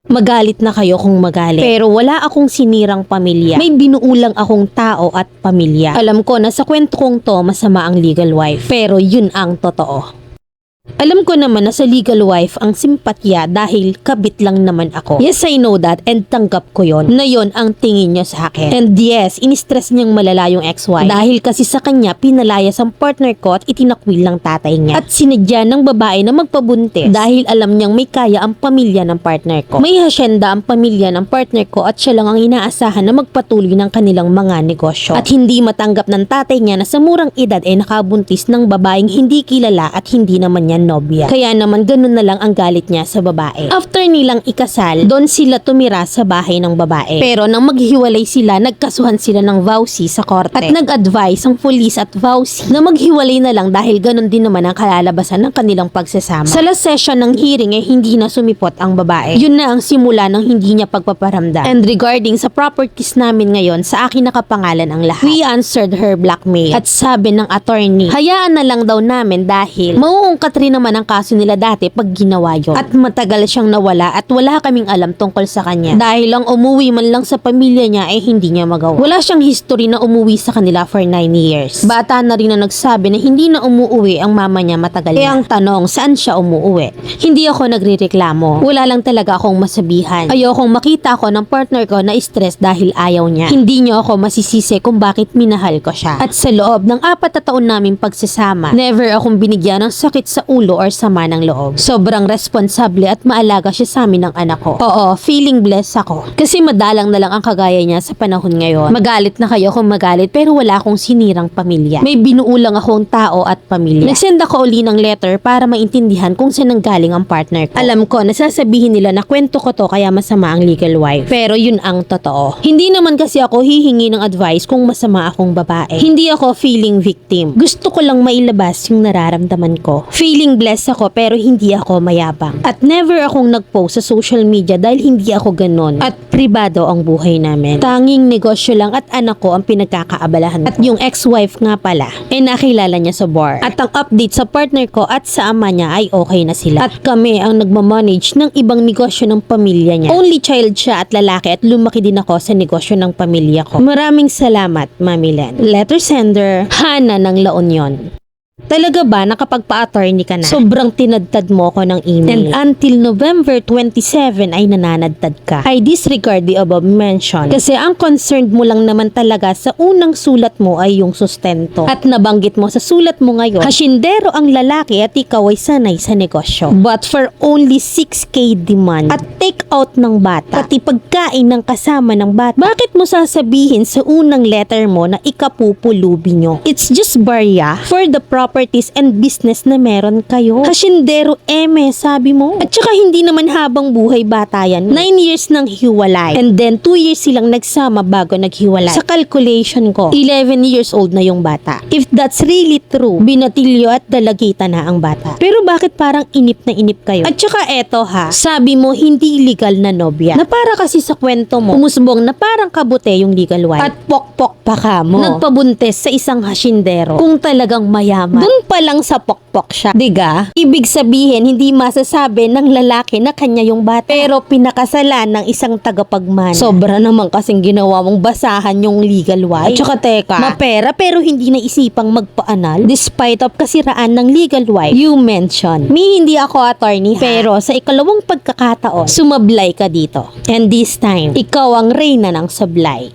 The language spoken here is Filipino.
Magalit na kayo kung magalit. Pero wala akong sinirang pamilya. May binuulang akong tao at pamilya. Alam ko na sa kwento kong to masama ang legal wife. Pero yun ang totoo. Alam ko naman na sa legal wife ang simpatya dahil kabit lang naman ako. Yes, I know that and tanggap ko yon. Na yon ang tingin niya sa akin. And yes, in-stress niyang malala yung ex-wife. Dahil kasi sa kanya, pinalayas ang partner ko at itinakwil lang tatay niya. At sinadya ng babae na magpabuntis dahil alam niyang may kaya ang pamilya ng partner ko. May hasyenda ang pamilya ng partner ko at siya lang ang inaasahan na magpatuloy ng kanilang mga negosyo. At hindi matanggap ng tatay niya na sa murang edad ay nakabuntis ng babaeng hindi kilala at hindi naman niya nobya. Kaya naman ganun na lang ang galit niya sa babae. After nilang ikasal, doon sila tumira sa bahay ng babae. Pero nang maghiwalay sila, nagkasuhan sila ng vowsy sa korte. At nag-advise ang pulis at vowsy na maghiwalay na lang dahil ganun din naman ang kalalabasan ng kanilang pagsasama. Sa last session ng hearing ay hindi na sumipot ang babae. Yun na ang simula ng hindi niya pagpaparamdam. And regarding sa properties namin ngayon, sa akin nakapangalan ang lahat. We answered her blackmail. At sabi ng attorney, hayaan na lang daw namin dahil mauungkat rin naman ang kaso nila dati pag ginawa yun. At matagal siyang nawala at wala kaming alam tungkol sa kanya. Dahil lang umuwi man lang sa pamilya niya ay hindi niya magawa. Wala siyang history na umuwi sa kanila for 9 years. Bata na rin na nagsabi na hindi na umuwi ang mama niya matagal na. Ang tanong, saan siya umuwi? Hindi ako nagrereklamo. Wala lang talaga akong masabihan. Ayokong makita ko ng partner ko na stress dahil ayaw niya. Hindi niyo ako masisisi kung bakit minahal ko siya. At sa loob ng 4 na taon naming pagsasama, never akong binigyan ng sakit sa ulo or sama ng loob. Sobrang responsable at maalaga siya sa amin ng anak ko. Oo, feeling blessed ako. Kasi madalang na lang ang kagaya niya sa panahon ngayon. Magalit na kayo kung magalit pero wala akong sinirang pamilya. May binuulang akong tao at pamilya. Nagsend ako uli ng letter para maintindihan kung saan nanggaling ang partner ko. Alam ko, nasasabihin nila na kwento ko to kaya masama ang legal wife. Pero yun ang totoo. Hindi naman kasi ako hihingi ng advice kung masama akong babae. Hindi ako feeling victim. Gusto ko lang mailabas yung nararamdaman ko. Feeling blessed ako pero hindi ako mayabang. At never akong nag-post sa social media dahil hindi ako ganon. At pribado ang buhay namin. Tanging negosyo lang at anak ko ang pinagkakaabalahan. At yung ex-wife nga pala, nakilala niya sa bar. At ang update sa partner ko at sa ama niya ay okay na sila. At kami ang nagmamanage ng ibang negosyo ng pamilya niya. Only child siya at lalaki at lumaki din ako sa negosyo ng pamilya ko. Maraming salamat, Mami Len. Letter sender, Hana ng La Union. Talaga ba nakapagpa-attorney ka na? Sobrang tinadtad mo ko ng email. And until November 27 ay nananadtad ka. I disregard the above mentioned. Kasi ang concerned mo lang naman talaga sa unang sulat mo ay yung sustento. At nabanggit mo sa sulat mo ngayon, hasyendero ang lalaki at ikaw ay sanay sa negosyo. But for only 6K demand at take out ng bata, pati pagkain ng kasama ng bata, bakit mo sasabihin sa unang letter mo na ikapupulubi nyo? It's just barya for the properties and business na meron kayo. Hasyendero sabi mo. At saka hindi naman habang buhay bata yan. 9 years nang hiwalay. And then 2 years silang nagsama bago naghiwalay. Sa calculation ko, 11 years old na yung bata. If that's really true, binatilyo at dalagita na ang bata. Pero bakit parang inip na inip kayo? At saka eto sabi mo hindi legal na nobya. Na para kasi sa kwento mo, umusbong na parang kabute yung legal wife. At pokpok pa ka mo. Nagpabuntis sa isang hasyendero. Kung talagang mayaman. Doon pa lang sa pokpok siya. Diga? Ibig sabihin, hindi masasabi ng lalaki na kanya yung bata. Pero pinakasalan ng isang tagapagmana. Sobra naman kasing ginawa mong basahan yung legal wife. At saka teka, mapera pero hindi na isipang magpaanal. Despite of kasiraan ng legal wife, you mentioned. Hindi ako attorney pero sa ikalawang pagkakataon, sumablay ka dito. And this time, ikaw ang reyna ng sablay.